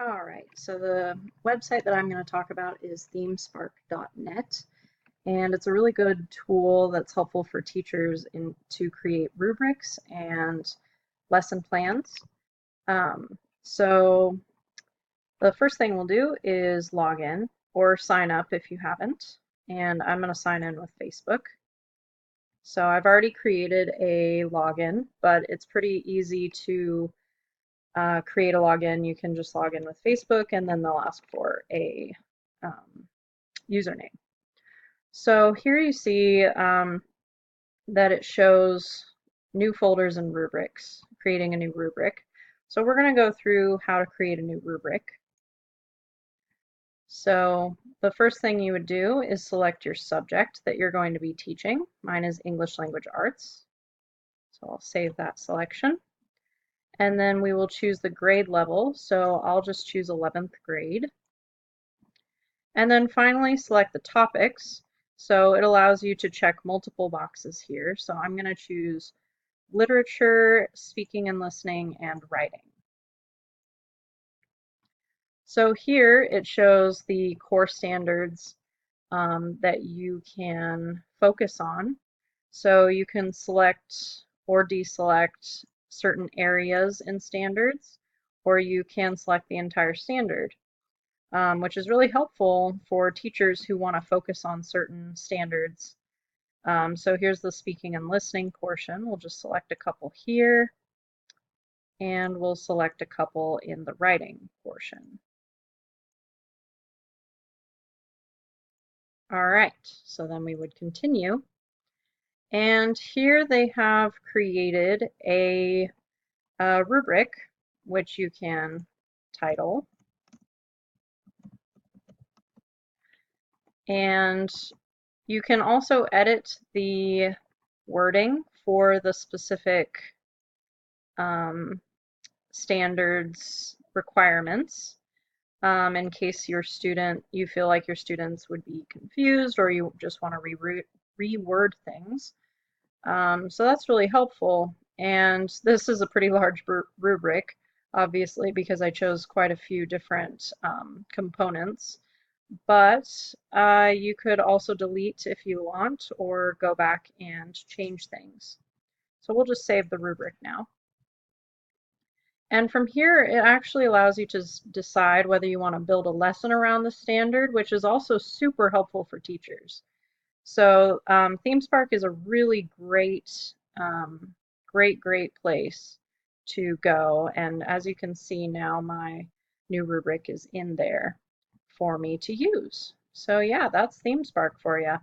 All right, so the website that I'm going to talk about is ThemeSpark.net, and it's a really good tool that's helpful for teachers to create rubrics and lesson plans. So the first thing we'll do is log in or sign up if you haven't, and I'm going to sign in with Facebook. So I've already created a login, but it's pretty easy to create a login. You can just log in with Facebook and then they'll ask for a username. So here you see that it shows new folders and rubrics, creating a new rubric. So we're going to go through how to create a new rubric. So the first thing you would do is select your subject that you're going to be teaching. Mine is English Language Arts. So I'll save that selection. And then we will choose the grade level. So I'll just choose 11th grade. And then finally select the topics. So it allows you to check multiple boxes here. So I'm going to choose literature, speaking and listening, and writing. So here it shows the core standards that you can focus on. So you can select or deselect certain areas in standards, or you can select the entire standard. Which is really helpful for teachers who want to focus on certain standards. So here's the speaking and listening portion. We'll just select a couple here, and we'll select a couple in the writing portion. All right, so then we would continue. And here they have created a rubric, which you can title. And you can also edit the wording for the specific standards requirements in case you feel like your students would be confused or you just want to reword things. So that's really helpful. And this is a pretty large rubric, obviously, because I chose quite a few different components. But you could also delete if you want or go back and change things. So we'll just save the rubric now. And from here, it actually allows you to decide whether you want to build a lesson around the standard, which is also super helpful for teachers. So ThemeSpark is a really great place to go. And as you can see now, my new rubric is in there for me to use. So yeah, that's ThemeSpark for you.